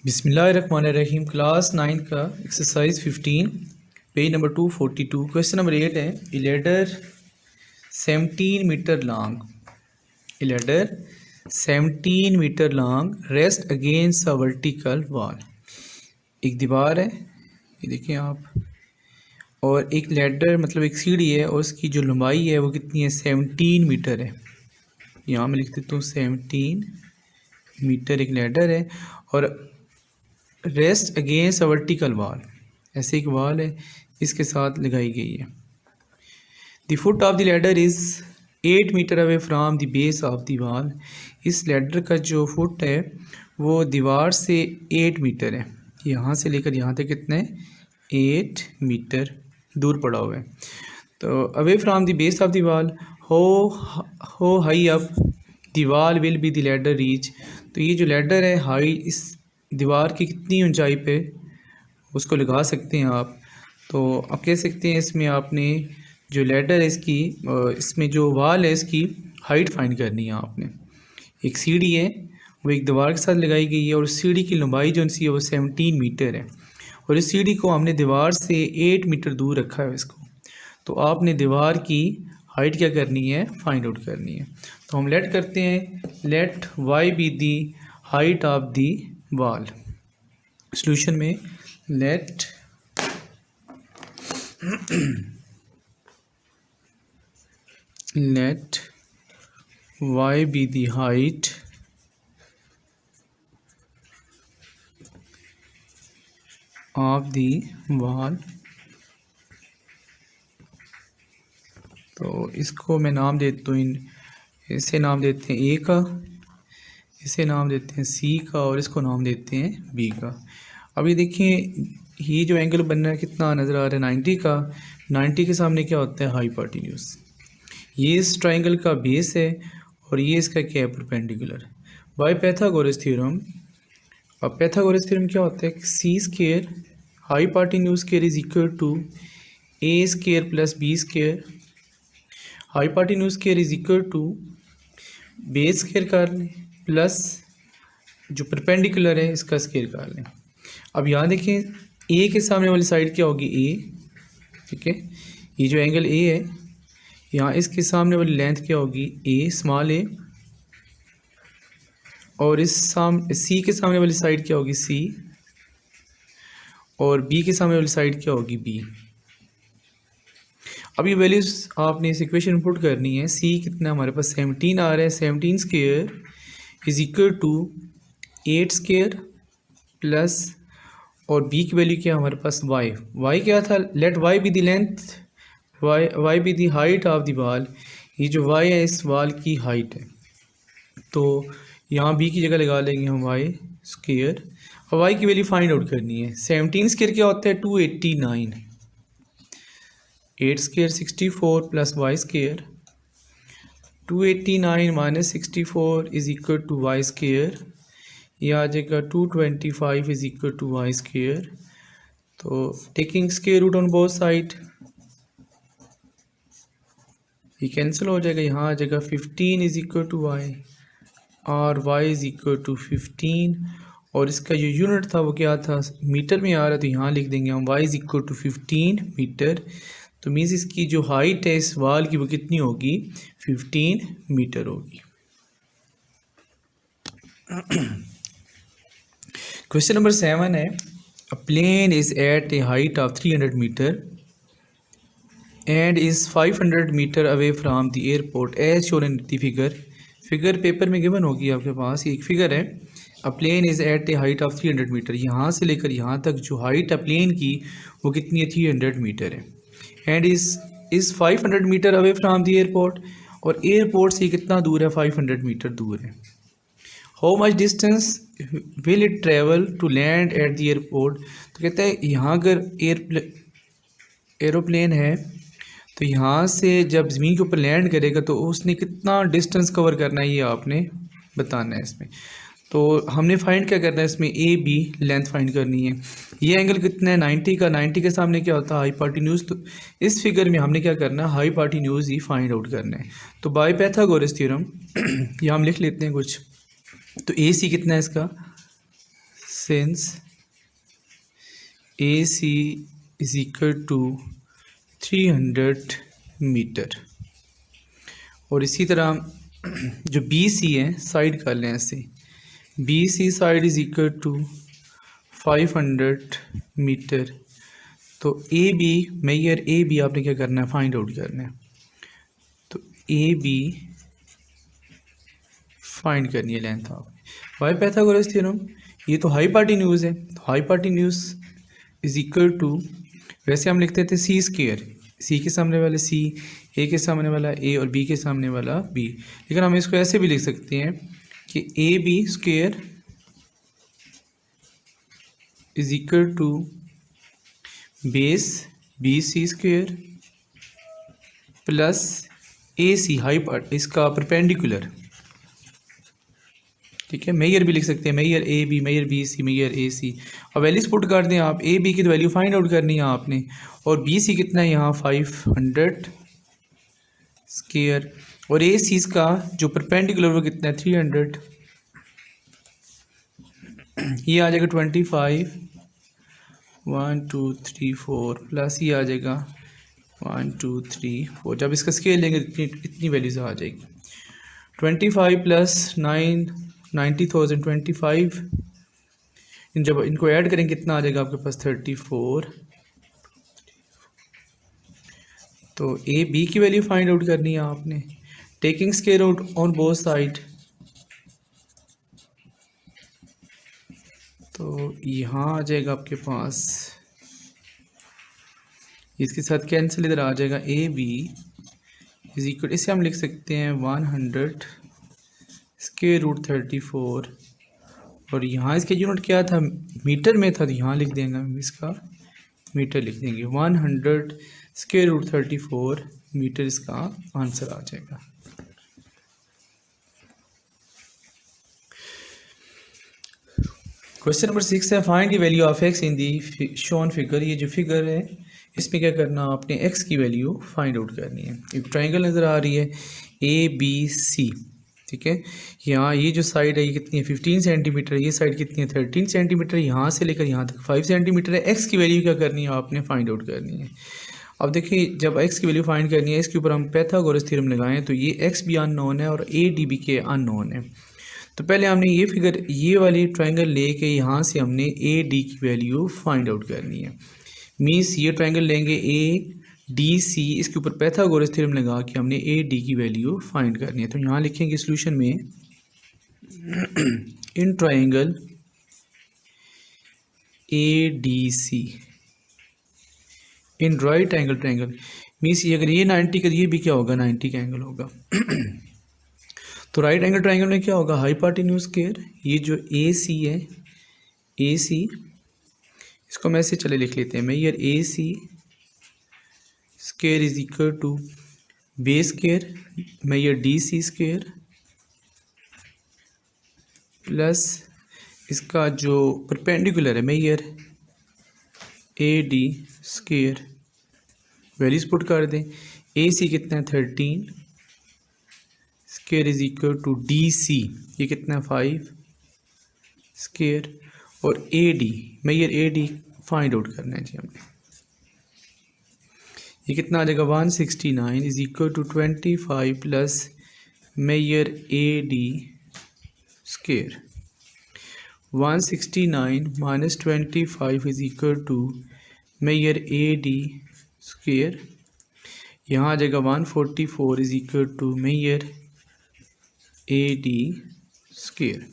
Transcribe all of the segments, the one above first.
बिस्मिल्लाहिर्रहमानिर्रहीम क्लास 9 का exercise 15 page number 242 question number 8 है A ladder 17 metre long ladder 17 metre long rest against a vertical wall. एक दीवार है, ये देखें आप, और एक लैडर मतलब एक सीढ़ी है और उसकी जो लंबाई है वो कितनी है 17 मीटर है। यहाँ मैं लिख देता हूँ 17 मीटर एक लैडर है और rest against a vertical wall, ऐसे एक वॉल है इसके साथ लगाई गई है। The foot of the ladder is 8 metre away from the base of the wall. इस लैडर का जो फुट है वो दीवार से 8 मीटर है, यहाँ से लेकर यहाँ तक कितने 8 मीटर दूर पड़ा हुआ है। तो away from the base of the wall how high up the wall will be the ladder reach. तो ये जो लैडर है हाई इस दीवार की कितनी ऊंचाई पे उसको लगा सकते हैं आप। तो आप कह सकते हैं इसमें आपने जो लैडर है इसकी इसमें जो वॉल है इसकी हाइट फाइंड करनी है आपने। एक सीढ़ी है वो एक दीवार के साथ लगाई गई है और सीढ़ी की लंबाई जो सी है वो 17 मीटर है और इस सीढ़ी को हमने दीवार से 8 मीटर दूर रखा है इसको। तो आपने दीवार की हाइट क्या करनी है, फाइंड आउट करनी है। तो हम लेट करते हैं, let Y be the height of the wall. Solution में let let y be the height of the wall। तो इसको मैं नाम देता हूँ, इसे नाम देते हैं ए का, इसे नाम देते हैं सी का और इसको नाम देते हैं बी का। अब ये देखिए ये जो एंगल बन रहा है कितना नज़र आ रहा है 90 का। 90 के सामने क्या होता है हाइपोटेन्यूज। ये इस ट्राइंगल का बेस है और ये इसका क्या है परपेंडिकुलर। बाय पाइथागोरस थ्योरम, अब पाइथागोरस थ्योरम क्या होता है C square hypotenuse square is equal to A square plus B square. Hypotenuse square is equal to base square कर लें प्लस जो परपेंडिकुलर है इसका स्क्वायर कर लें। अब यहाँ देखें ए के सामने वाली साइड क्या होगी ए, ठीक है, ये जो एंगल ए है यहाँ इसके सामने वाली लेंथ क्या होगी ए स्मॉल ए और इस सी के सामने वाली साइड क्या होगी सी और बी के सामने वाली साइड क्या होगी बी। अब ये वैल्यूज आपने इस इक्वेशन में पुट करनी है। सी कितना हमारे पास 17 आ रहा है, 17 square is equal to 8 square plus और बी की वैल्यू क्या हमारे पास वाई क्या था, let Y be the length Y be the height of the wall. ये जो वाई है इस वॉल की हाइट है, तो यहाँ बी की जगह लगा लेंगे हम वाई स्क्वायर और वाई की वैल्यू फाइंड आउट करनी है। 17 स्क्वायर क्या होता है 289, 8 square 64 plus Y square 289 minus 64 is equal to Y square, यह आ जाएगा 225 is equal to Y square. तो taking square root on both side ये कैंसिल हो जाएगा, यहाँ आ जाएगा 15 इज इक्वल टू वाई और वाई इज इक्वल टू 15 और इसका जो यूनिट था वो क्या था मीटर में आ रहा है, तो यहाँ लिख देंगे हम Y is equal to 15 metre. तो मीन्स इसकी जो हाइट है इस वॉल की वो कितनी होगी 15 मीटर होगी। क्वेश्चन नंबर 7 है a plane is at a height of 300 metre and is 500 metre away from the airport as shown in the figure. Figure paper में गिवन होगी आपके पास, एक फिगर है a plane is at a height of 300 metre, यहाँ से लेकर यहाँ तक जो हाइट है प्लेन की वो कितनी है 300 मीटर है। And is 500 metre away from the airport और एयरपोर्ट से कितना दूर है 500 मीटर दूर है। How much distance will it travel to land at the airport. तो कहता है यहाँ अगर एरोप्लेन है तो यहाँ से जब ज़मीन के ऊपर लैंड करेगा तो उसने कितना डिस्टेंस कवर करना है ये आपने बताना है इसमें। तो हमने फाइंड क्या करना है इसमें ए बी लेंथ फाइंड करनी है। ये एंगल कितना है 90 का, 90 के सामने क्या होता है हाइपोटेन्यूज। तो इस फिगर में हमने क्या करना है हाइपोटेन्यूज ही फाइंड आउट करना है। तो बाय पाइथागोरस थ्योरम यहाँ हम लिख लेते हैं कुछ। तो ए सी कितना है इसका since A C is equal to 300 metre. और इसी तरह जो बी सी है साइड कर लें ऐसे, B C side is equal to 500 metre. तो A B measure A B आपने क्या करना है, फाइंड आउट करना है। तो ए बी फाइंड करनी है लेंथ आपने बाय पाइथागोरस थ्योरम। ये तो हाइपोटेन्यूज है, तो हाइपोटेन्यूज इज इक्वल टू, वैसे हम लिखते थे सी स्क्वायर, सी के सामने वाले सी, ए के सामने वाला ए और बी के सामने वाला बी, लेकिन हम इसको ऐसे भी लिख सकते हैं कि A B square is equal to base B C square plus A C hypotenuse इसका परपेंडिकुलर। ठीक है, मेजर भी लिख सकते हैं, measure A B, measure B C, measure A C. अब वैल्यूज पुट कर दें आप, ए बी की तो वैल्यू फाइंड आउट करनी है आपने, और बी सी कितना है यहाँ 500 स्क्वायर, और ए सी का जो परपेंडिकुलर वो कितना है 300। ये आ जाएगा 25, 1 2 3 4 प्लस ये आ जाएगा 1 2 3 4। जब इसका स्केल लेंगे इतनी वैल्यूज आ जाएगी। 25 प्लस 90,000 25, जब इनको ऐड करेंगे कितना आ जाएगा आपके पास 34। तो ए बी की वैल्यू फाइंड आउट करनी है आपने, taking square out on both side. तो यहाँ आ जाएगा आपके पास, इसके साथ कैंसिल इधर आ जाएगा, ए बी इज इक्वल, इसे हम लिख सकते हैं 100 स्क्वायर रूट 34, और यहाँ इसके यूनिट क्या था, मीटर में था, तो यहाँ लिख देंगे हम इसका मीटर लिख देंगे, 100 स्क्वायर रूट 34 मीटर इसका आंसर आ जाएगा। क्वेश्चन नंबर 6 है, find the value of x in the shown figure. ये जो फिगर है इसमें क्या करना, आपने एक्स की वैल्यू फाइंड आउट करनी है। एक ट्रायंगल नज़र आ रही है ए बी सी, ठीक है। यहाँ ये जो साइड है ये कितनी है 15 सेंटीमीटर, ये साइड कितनी है 13 सेंटीमीटर, यहाँ से लेकर यहाँ तक 5 सेंटीमीटर है। एक्स की वैल्यू क्या करनी है, आपने फाइंड आउट करनी है। अब देखिए, जब एक्स की वैल्यू फाइंड करनी है, इसके ऊपर हम पाइथागोरस थ्योरम लगाएं, तो ये एक्स भी अननोन है और ए डी बी के अननोन है। तो पहले हमने ये फिगर, ये वाली ट्रायंगल लेके यहाँ से हमने ए डी की वैल्यू फाइंड आउट करनी है। मीन्स ये ट्रायंगल लेंगे ए डी सी, इसके ऊपर पाइथागोरस थ्योरम लगा के हमने ए डी की वैल्यू फाइंड करनी है। तो यहाँ लिखेंगे सोल्यूशन में in triangle A D C in right angle triangle, means ये अगर ये 90 का, ये भी क्या होगा 90 का एंगल होगा। तो राइट एंगल ट्रायंगल में क्या होगा, हाइपोटेन्यूज स्क्वायर, ये जो ए सी है, ए सी इसको मैं ऐसे चले लिख लेते हैं, measure A C square is equal to base square measure D C square plus इसका जो परपेंडिकुलर है measure A D square. Values put कर दें, ए सी कितना है 13 square is equal to D C, ये कितना है 5 स्क्वायर, और A D measure A D find out करना है जी हमने। ये कितना आ जाएगा 169 is equal to 25 plus measure A D square. 169 minus 25 is equal to measure A D square. यहाँ आ जाएगा 144 is equal to measure A D square.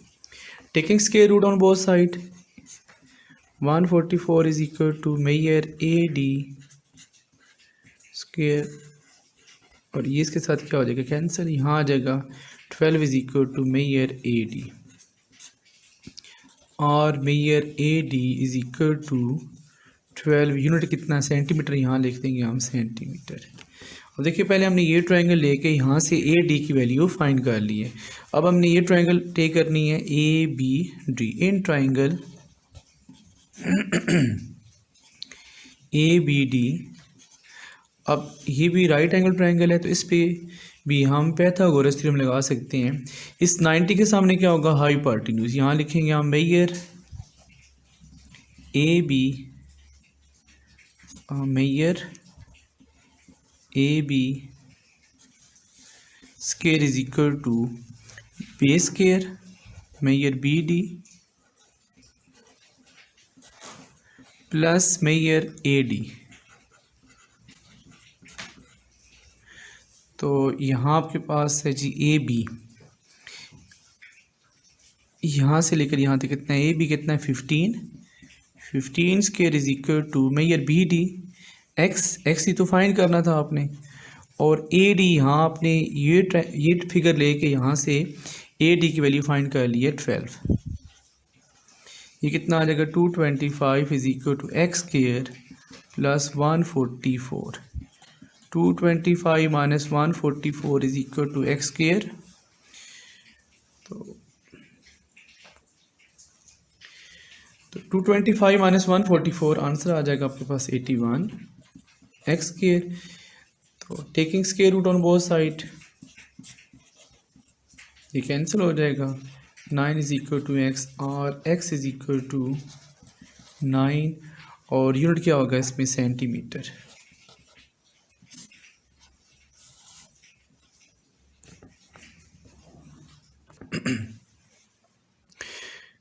Taking square root on both side, 144 is equal to measure A D square, और ये इसके साथ क्या हो जाएगा कैंसिल, यहाँ आ जाएगा 12 is equal to measure A D, और measure A D is equal to 12 unit कितना सेंटीमीटर, यहाँ लिख देंगे हम सेंटीमीटर। अब देखिए, पहले हमने ये ट्रायंगल लेके यहाँ से ए डी की वैल्यू फाइंड कर ली है। अब हमने ये ट्रायंगल टेक करनी है A B D. In triangle A B D, अब ये भी राइट एंगल ट्रायंगल है, तो इस पे भी हम पाइथागोरस थ्योरम लगा सकते हैं। इस 90 के सामने क्या होगा हाइपोटेन्यूज, यहाँ लिखेंगे हम measure A B measure A B square is equal to base square measure B D plus measure A D. तो यहाँ आपके पास है जी ए बी, यहाँ से लेकर यहाँ तक कितना है, ए बी कितना है 15 square is equal to measure B D X ही तो फाइंड करना था आपने, और ए डी यहाँ आपने ये फिगर लेके यहाँ से ए डी की वैल्यू फाइंड कर ली है 12। ये कितना आ जाएगा 225 is equal to x square plus 144। 225 minus 144 is equal to x square. तो 225 माइनस 144 आंसर आ जाएगा आपके पास 81 एक्स स्केयर। तो taking square root on both side ये कैंसिल हो जाएगा। 9 इज इक्वल टू एक्स और एक्स इज इक्वल टू 9 और यूनिट क्या होगा इसमें सेंटीमीटर।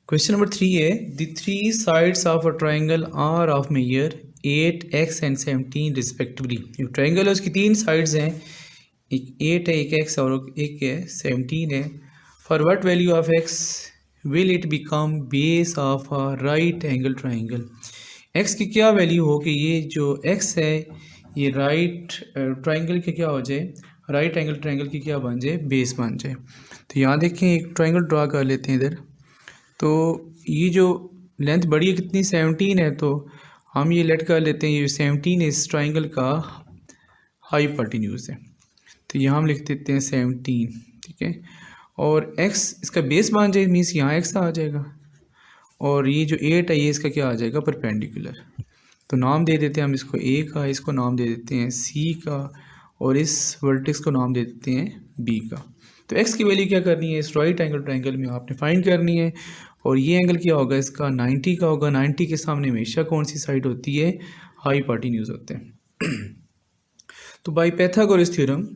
क्वेश्चन नंबर 3 है the three sides of a triangle are of measure 8x and 17 respectively. Triangle है उसकी तीन साइड्स हैं, एक 8 है, एक x और एक है 17 है। For what value of x will it become base of a right angle triangle. x की क्या वैल्यू हो कि ये जो x है ये राइट ट्राइंगल के क्या हो जाए, राइट एंगल ट्राइंगल की क्या बन जाए, बेस बन जाए। तो यहाँ देखें एक ट्राइंगल ड्रा कर लेते हैं इधर। तो ये जो लेंथ बड़ी है कितनी 17 है, तो हम ये लेट कर लेते हैं ये 17 इस ट्राइंगल का हाइपोटेन्यूज है। तो यहाँ हम लिख देते हैं 17, ठीक है। और x इसका बेस मान जाए, मीन्स यहाँ x आ जाएगा, और ये जो 8 है ये इसका क्या आ जाएगा, परपेंडिकुलर। तो नाम दे देते हैं हम इसको a का, इसको नाम दे देते हैं c का, और इस वर्टेक्स को नाम दे देते हैं b का। तो x की वैल्यू क्या करनी है, इस राइट एंगल ट्राइंगल में आपने फाइंड करनी है। और ये एंगल क्या होगा इसका 90 का होगा। 90 के सामने हमेशा कौन सी साइड होती है, हाइपोटेन्यूज होते हैं। तो बाय पाइथागोरस थ्योरम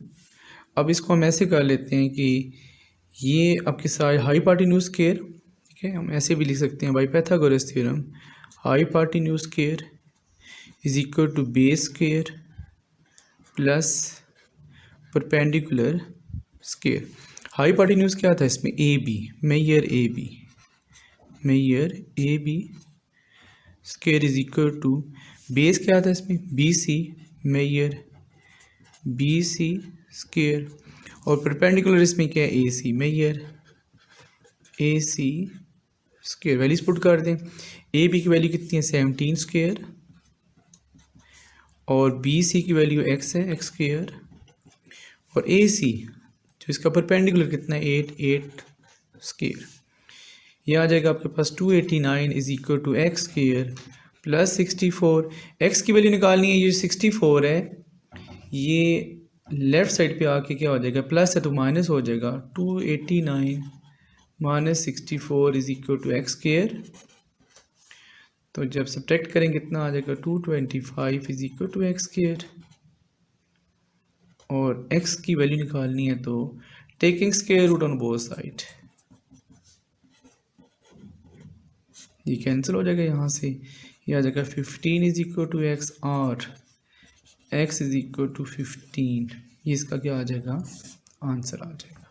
अब इसको हम ऐसे कर लेते हैं कि ये आपके साइड हाइपोटेन्यूज स्क्वायर, ठीक है, हम ऐसे भी लिख सकते हैं by Pythagoras theorem hypotenuse square is equal to base square plus perpendicular square. Hypotenuse क्या था इसमें, A B measure A B square is equal to base क्या था इसमें B C measure B C square, और परपेंडिकुलर इसमें क्या है A C measure A C square. Values put कर दें, ए बी की वैल्यू कितनी है 17 स्क्वायर, और बी सी की वैल्यू एक्स है एक्स स्क्वायर, और ए सी जो इसका परपेंडिकुलर कितना है 8 स्क्वायर। ये आ जाएगा आपके पास 289 is equal to x square plus 64। X की वैल्यू निकालनी है, ये 64 है ये लेफ्ट साइड पे आके क्या हो जाएगा, प्लस है तो माइनस हो जाएगा। 289 minus 64 is equal to x square. तो जब सब्ट्रैक्ट करेंगे कितना आ जाएगा 225 is equal to x square, और x की वैल्यू निकालनी है तो taking square root on both side ये कैंसिल हो जाएगा। यहाँ से ये आ जाएगा 15 इज इक्वल टू एक्स और x इज इक्वल टू 15, ये इसका क्या आ जाएगा, आंसर आ जाएगा।